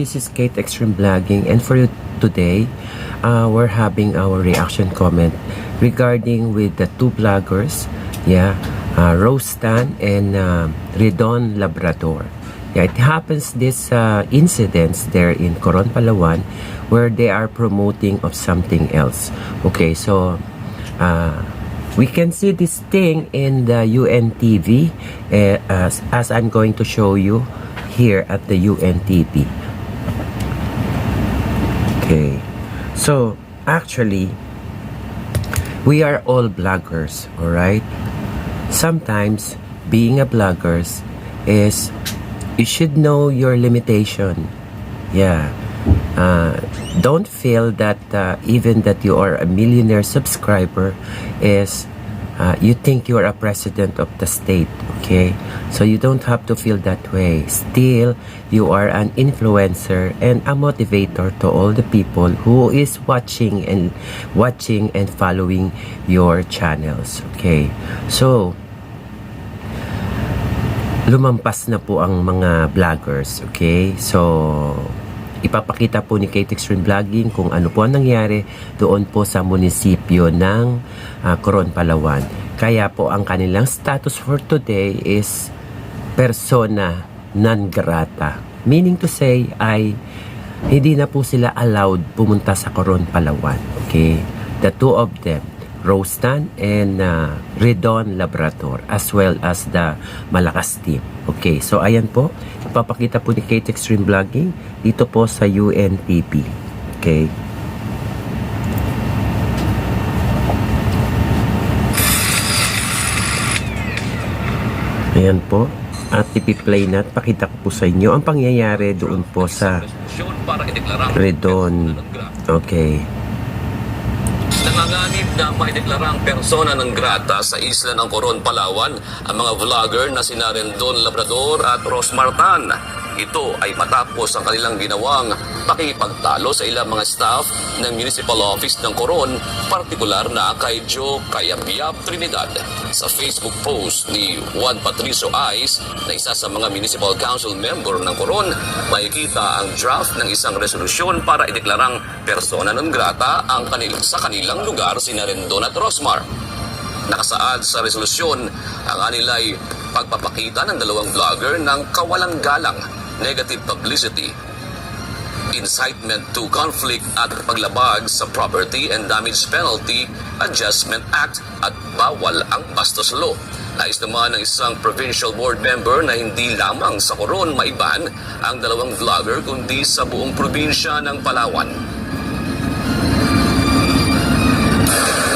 this is Kate Extreme Vlogging, and for you today, we're having our reaction comment regarding with the two vloggers, Rose Tan and Redon Labrador. Yeah, it happens this incidents there in Coron, Palawan, where they are promoting of something else. Okay, so we can see this thing in the UNTV as I'm going to show you here at the UNTV. Okay, so actually we are all bloggers, all right? Sometimes being a bloggers is you should know your limitation. Don't feel that even that you are a millionaire subscriber is you think you are a president of the state. Okay, so you don't have to feel that way. Still, you are an influencer and a motivator to all the people who is watching and following your channels. Okay, so lumampas na po ang mga vloggers. Okay, so ipapakita po ni Kate Extreme Vlogging kung ano po ang nangyari doon po sa munisipyo ng Coron, Palawan. Kaya po ang kanilang status for today is persona non grata. Meaning to say ay hindi na po sila allowed pumunta sa Coron, Palawan. Okay, the two of them, Rose Tan and Redon Labrador, as well as the Malakas team. Okay, so ayan po, ipapakita po ni Kate Extreme Vlogging dito po sa UNTV. Okay. Ayan po, at ipi-play na at pakita ko po sa inyo ang pangyayari doon po sa Redon. Okay. Nanganganib na maideklarang persona ng grata sa isla ng Coron, Palawan ang mga vlogger na sina Redon Labrador at Rose Tan. Ito ay matapos ang kanilang ginawang pakipagtalo sa ilang mga staff ng Municipal Office ng Coron, partikular na kay Joe Cayabyab Trinidad. Sa Facebook post ni Juan Patricio Ais, na isa sa mga Municipal Council member ng Coron, makikita ang draft ng isang resolusyon para ideklarang persona non grata ang sa kanilang lugar sina Redon at Rosmar. Nakasaad sa resolusyon ang anilay pagpapakita ng dalawang vlogger ng kawalang galang, negative publicity, incitement to conflict at paglabag sa Property and Damage Penalty Adjustment Act at bawal ang bastos law. Nais naman ng isang provincial board member na hindi lamang sa Coron maiban ang dalawang vlogger kundi sa buong probinsya ng Palawan.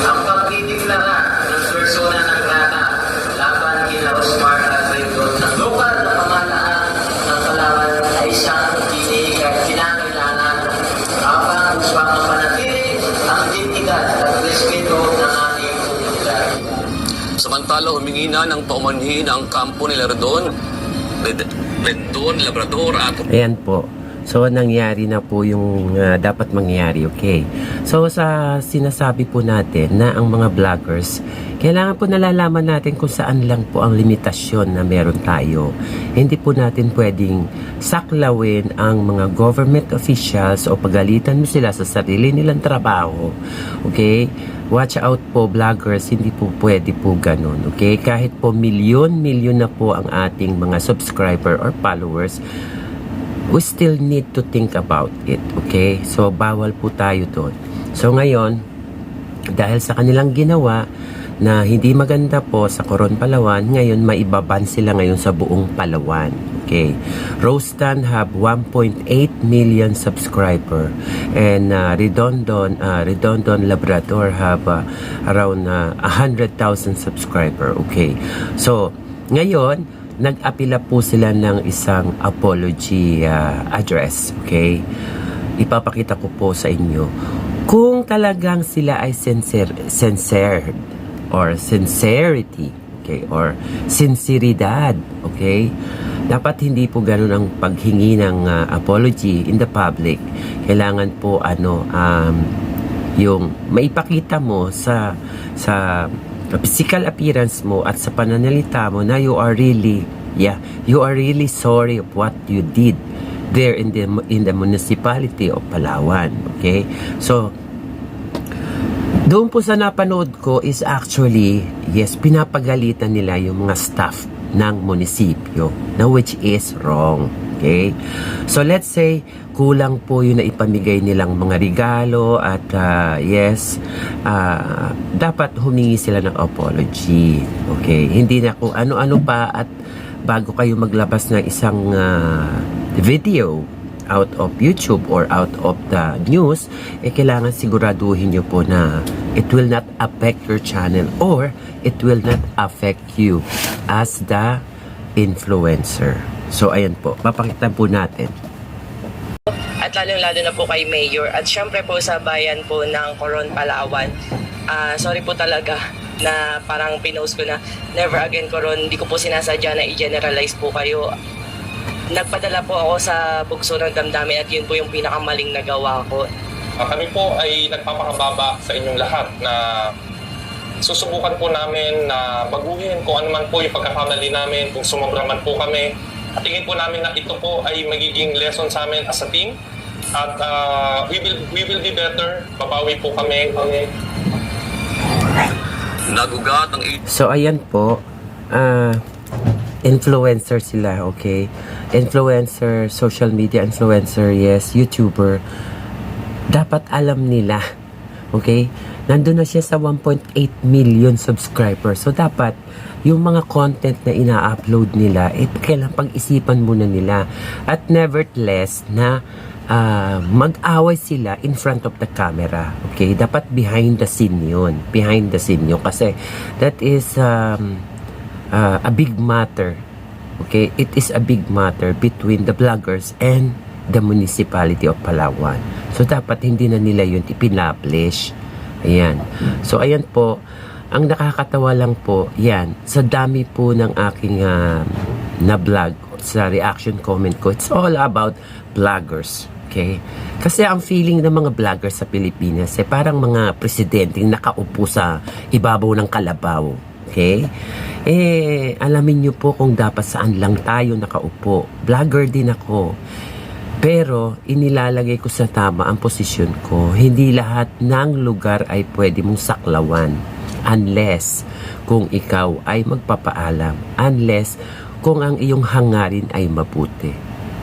Ang pagdideklara ng persona ng grata laban kina Rosmar at Redon ng lokal na pamahalaan ng Palawan ay isang kinakailangan habang gusto ang manatili ang dignidad at respeto ng ating komunidad. Samantala, humingi na ng paumanhin ang kampo ni Redon Labrador at... Ayan po. So, nangyari na po yung dapat mangyari, okay? So, sa sinasabi po natin na ang mga vloggers, kailangan po nalalaman natin kung saan lang po ang limitasyon na meron tayo. Hindi po natin pwedeng saklawin ang mga government officials o pagalitan mo sila sa sarili nilang trabaho, okay? Watch out po, vloggers, hindi po pwede po ganun, okay? Kahit po milyon na po ang ating mga subscriber or followers, we still need to think about it, okay? So, bawal po tayo doon. So, ngayon, dahil sa kanilang ginawa na hindi maganda po sa Coron, Palawan, ngayon maibaban sila ngayon sa buong Palawan, okay? Rose Tan have 1.8 million subscriber and Redondon Labrador have around 100,000 subscriber, okay? So, ngayon, nag-apila po sila ng isang apology address, okay? Ipapakita ko po sa inyo. Kung talagang sila ay sincerity, okay, or sinseridad, okay? Dapat hindi po ganun ang paghingi ng apology in the public. Kailangan po yung maipakita mo sa physical appearance mo at sa pananalita mo na you are really sorry of what you did there in the municipality of Palawan. Okay? So, doon po sa napanood ko is actually, yes, pinapagalitan nila yung mga staff ng munisipyo, na which is wrong. Okay? So, let's say, kulang po yung naipamigay nilang mga regalo at dapat humingi sila ng apology. Okay? Hindi na kung ano-ano pa at bago kayo maglabas ng isang video out of YouTube or out of the news, kailangan siguraduhin nyo po na it will not affect your channel or it will not affect you as the influencer. So, ayan po. Papakita po natin. At lalong-lalo na po kay Mayor at syempre po sa bayan po ng Coron, Palawan. Sorry po talaga na parang pinost ko na never again Coron. Hindi ko po sinasadya na i-generalize po kayo. Nagpadala po ako sa bugso ng damdamin at yun po yung pinakamaling nagawa ko. Kami po ay nagpapakababa sa inyong lahat na susubukan po namin na baguhin kung ano man po yung pagkakamali namin, kung sumobra man po kami. At tingin po namin na ito po ay magiging lesson sa amin as a team. At we will be better. Babawi po kami. Nagugat ang So, ayan po. Influencer sila, okay? Influencer, social media influencer, yes, YouTuber. Dapat alam nila, okay? Nandun na siya sa 1.8 million subscribers. So, dapat yung mga content na ina-upload nila, kailangan pag-isipan muna nila. At nevertheless, na mag-away sila in front of the camera. Okay? Dapat behind the scene yun. Behind the scene yun. Kasi that is a big matter. Okay? It is a big matter between the vloggers and the municipality of Palawan. So, dapat hindi na nila yun ipinablish. Ayan. So, ayan po. Ang nakakatawa lang po, yan, sa dami po ng aking na-vlog, sa reaction comment ko, it's all about vloggers. Okay? Kasi ang feeling ng mga vloggers sa Pilipinas, parang mga presidenteng nakaupo sa ibabaw ng kalabaw. Okay? Alamin nyo po kung dapat saan lang tayo nakaupo. Vlogger din ako. Pero, inilalagay ko sa tama ang posisyon ko. Hindi lahat ng lugar ay pwede mong saklawan. Unless kung ikaw ay magpapaalam. Unless kung ang iyong hangarin ay mabuti.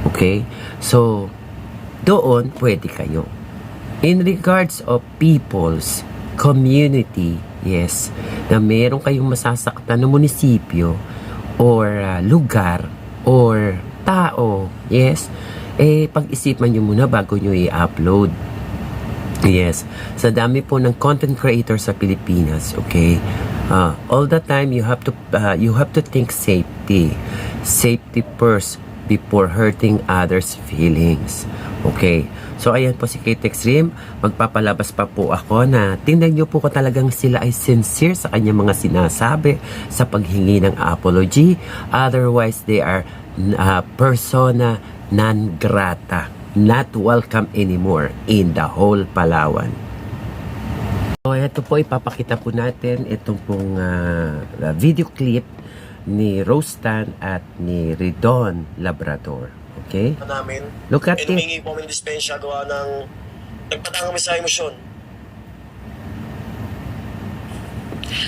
Okay? So, doon pwede kayo. In regards of people's community, yes, na meron kayong masasaktan na munisipyo or lugar or tao, yes, pag-isipan nyo muna bago nyo i-upload. Yes. Sa dami po ng content creator sa Pilipinas, okay? All the time you have to think safety. Safety first before hurting others' feelings. Okay. So ayan po si K-Tex Rim, magpapalabas pa po ako na tingnan nyo po kung talagang sila ay sincere sa kanyang mga sinasabi sa paghingi ng apology. Otherwise, they are persona non grata, not welcome anymore in the whole Palawan. So, ito po, ipapakita po natin itong pong video clip ni Rostan at ni Ridon Labrador. Okay? Namin. Look at it. Humingi po kami ng dispensya gawa ng nagpadang kami sa emosyon.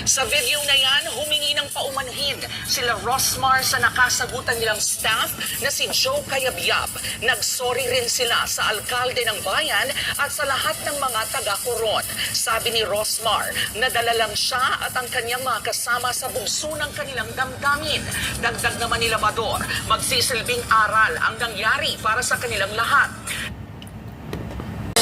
Sa video na yan, humingi ng paumanhin sila Rosmar sa nakasagutan nilang staff na si Joe Cayabyab. Nagsorry rin sila sa alkalde ng bayan at sa lahat ng mga taga-Coron. Sabi ni Rosmar, nadala lang siya at ang kanyang mga kasama sa bugso ng kanilang damdamin. Dagdag naman ni Labrador, magsisilbing aral ang nangyari para sa kanilang lahat.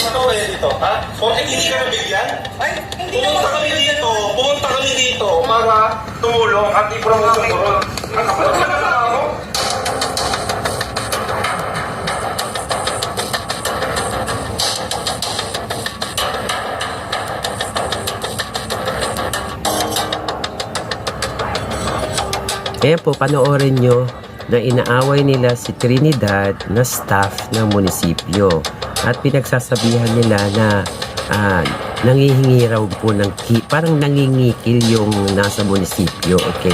Ano kayo dito, ha? O hindi ka nabigyan? Ay, pumunta kami dito para tumulong at i-promote yung Coron. Ang kapatid na ako. Ayan po, panoorin nyo na inaaway nila si Trinidad na staff ng munisipyo. At pinagsasabihan nila na nangihingi raw po ng parang nangingikil yung nasa munisipyo, okay?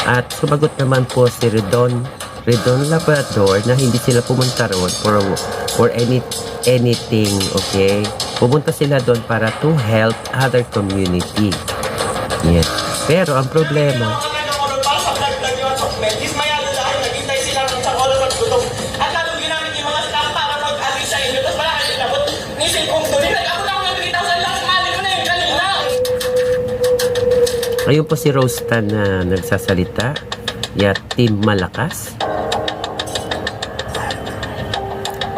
At sumagot naman po si Ridon Redon Labrador na hindi sila pumunta roon for anything, okay? Pumunta sila doon para to help other community. Yes. Pero ang problema, ayun po si Rostan na nagsasalita. Team Malakas.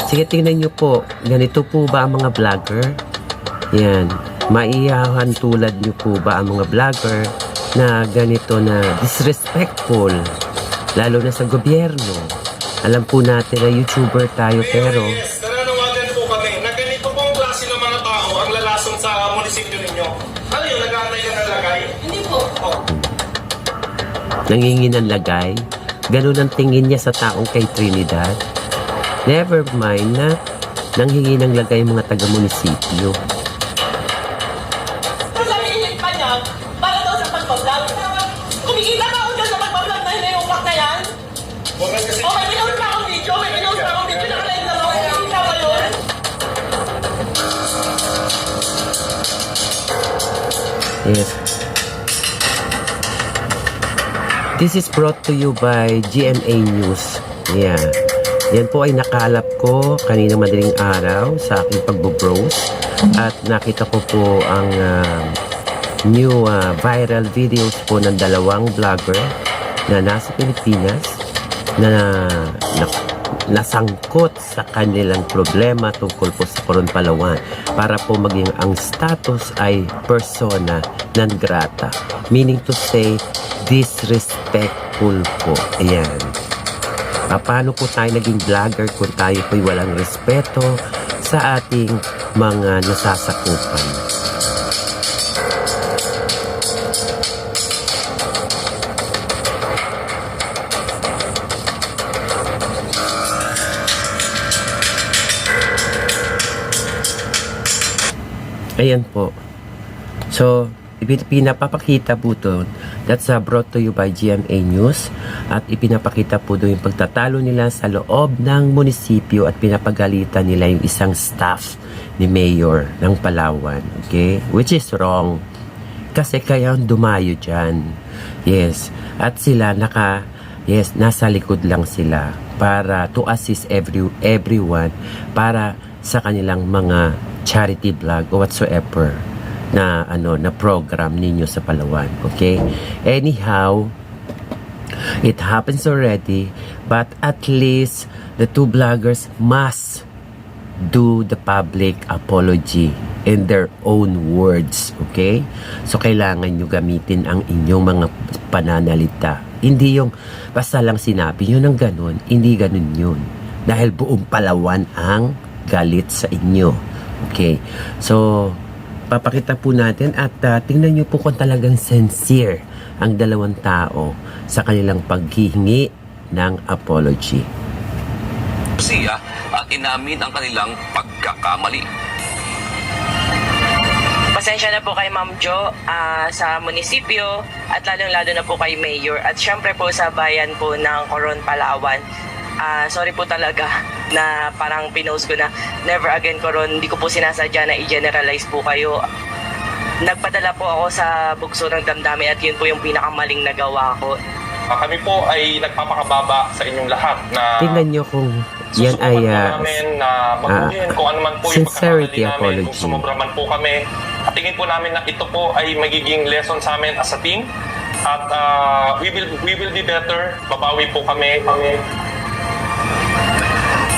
Sige, tingnan nyo po. Ganito po ba ang mga vlogger? Yan. Maiyahan tulad nyo po ba ang mga vlogger na ganito na disrespectful? Lalo na sa gobyerno. Alam po natin na YouTuber tayo pero Yes, nananawagan po kami na ganito pong klase ng mga tao ang lalason sa munisipyo ninyo. Ano yun, nag-aantay ka ng lagay? Hindi po. nangingi ng lagay. Ganun ang tingin niya sa taong kay Trinidad. Never mind na nanghingi ng lagay yung mga taga-munisipyo. Sabihin pa niya, para daw sa pagpa-vlog. Kumikita ka ako dyan sa pagpa-vlog na hinayupak na yan? Oh, may pinost pa akong video, nakalive na ako. Kumikita ba yun? Yes. This is brought to you by GMA News. Yeah. Yan po ay nakalap ko kanina madaling araw sa aking pagbo-browse at nakita ko po ang new viral videos po ng dalawang vlogger na nasa Pilipinas na nasangkot sa kanilang problema tungkol po sa Coron, Palawan para po maging ang status ay persona non grata, meaning to say disrespectful po. Ayan. Paano po tayo naging vlogger kung tayo po'y walang respeto sa ating mga nasasakupan? Ayan po. So, pinapapakita po doon. That's brought to you by GMA News. At ipinapakita po doon yung pagtatalo nila sa loob ng munisipyo at pinapagalitan nila yung isang staff ni Mayor ng Palawan. Okay? Which is wrong. Kasi kaya dumayo dyan. Yes. At sila nasa likod lang sila para to assist everyone para sa kanilang mga charity vlog or whatsoever na program ninyo sa Palawan. Okay? Anyhow, it happens already, but at least the two vloggers must do the public apology in their own words. Okay? So, kailangan nyo gamitin ang inyong mga pananalita. Hindi yung basta lang sinabi nyo ng ganun. Hindi ganun yun. Dahil buong Palawan ang galit sa inyo. Okay? So, papakita po natin at tingnan nyo po kung talagang sincere ang dalawang tao sa kanilang paghihingi ng apology. Siya at inamin ang kanilang pagkakamali. Pasensya na po kay Ma'am Jo sa munisipyo at lalong-lalo na po kay Mayor at syempre po sa bayan po ng Coron, Palawan. Sorry po talaga na parang pinost ko na never again Coron. Hindi ko po sinasadya na i-generalize po kayo. Nagpadala po ako sa bugso ng damdamin at yun po yung pinakamaling nagawa ko. Kami po ay nagpapakababa sa inyong lahat na Tingnan nyo kung yan ay namin na baguhin kung ano man po yung sincerity pagkakamali namin, apology. kung sumobra man po kami. At tingin po namin na ito po ay magiging lesson sa amin as a team. At we will be better. Babawi po kami.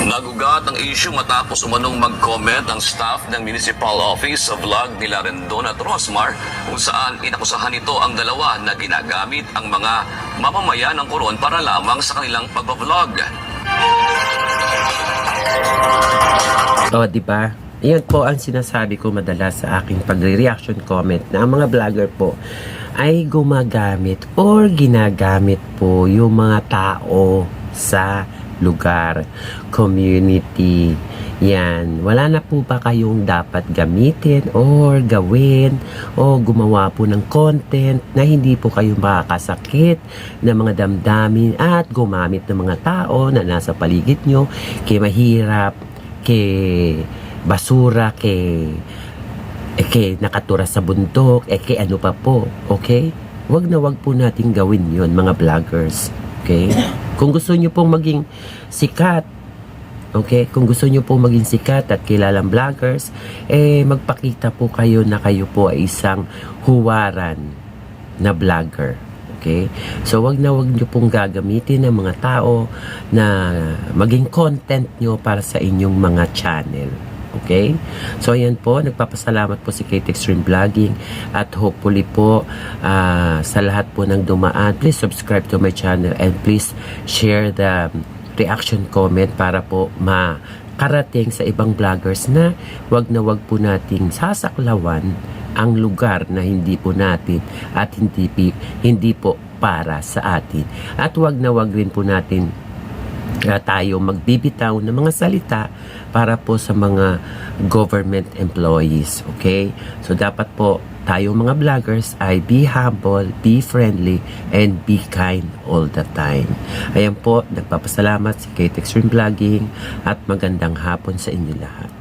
Nagugat ang issue matapos umanong mag-comment ang staff ng Municipal Office sa vlog nila Rendon at Rosmar kung saan inakusahan nito ang dalawa na ginagamit ang mga mamamayan ng Coron para lamang sa kanilang pagbablog. Diba? Yan po ang sinasabi ko madalas sa aking pagre-reaction comment na ang mga vlogger po ay gumagamit or ginagamit po yung mga tao sa lugar, community. Yan. Wala na po ba kayong dapat gamitin or gawin o gumawa po ng content na hindi po kayo makakasakit ng mga damdamin at gumamit ng mga tao na nasa paligid nyo kay mahirap, kay basura, kay nakatura sa bundok, kay ano pa po, okay? Wag na wag po nating gawin yon mga vloggers, okay? Kung gusto nyo pong maging sikat, okay? Kung gusto nyo pong maging sikat at kilalang vloggers, magpakita po kayo na kayo po ay isang huwaran na vlogger, okay? So wag nyo pong gagamitin ng mga tao na maging content nyo para sa inyong mga channel. Okay? So, ayan po. Nagpapasalamat po si Kate Extreme Vlogging at hopefully po sa lahat po ng dumaan, please subscribe to my channel and please share the reaction comment para po makarating sa ibang vloggers na wag po nating sasaklawan ang lugar na hindi po natin at hindi po para sa atin. At wag rin po natin tayo magbibitaw ng mga salita para po sa mga government employees, okay? So dapat po tayo mga vloggers ay be humble, be friendly, and be kind all the time. Ayan po, nagpapasalamat si Kate Extreme Vlogging at magandang hapon sa inyo lahat.